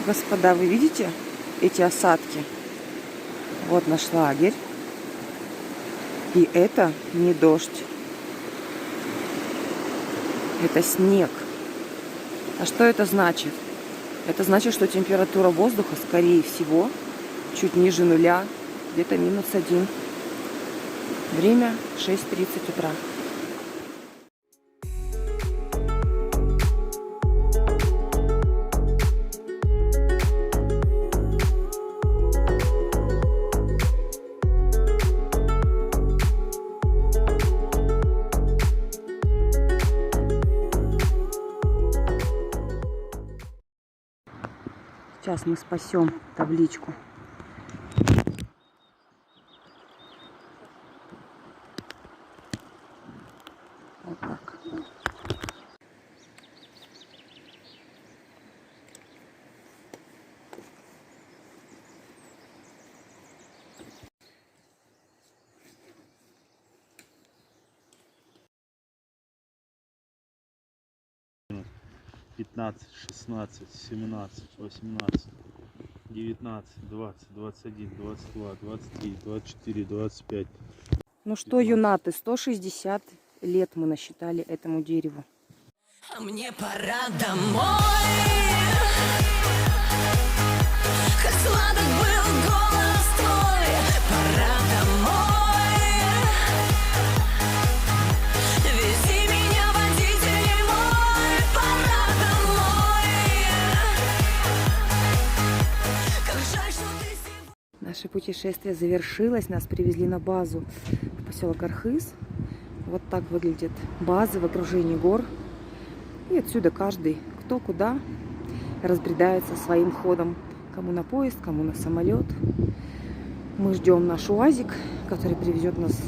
Господа, вы видите эти осадки? Вот наш лагерь. И это не дождь. Это снег. А что это значит? Это значит, что температура воздуха, скорее всего, чуть ниже нуля, где-то -1. Время 6:30 утра. Сейчас мы спасем табличку. Вот так. Пятнадцать, 16, 17, 18, 19, 20, 21, 22, 23, 24, 25. Ну что, юнаты, 160 лет мы насчитали этому дереву. А мне пора домой. Как сладок был голос твой. Пора домой. Вези меня, водитель мой. Пора домой. Как жаль, что ты сегодня... Наше путешествие завершилось. Нас привезли на базу в поселок Архыз. Вот так выглядят базы в окружении гор. И отсюда каждый, кто куда, разбредается своим ходом. Кому на поезд, кому на самолет. Мы ждем наш УАЗик, который привезет нас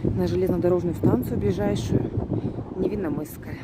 на железнодорожную станцию ближайшую, Невинномысская.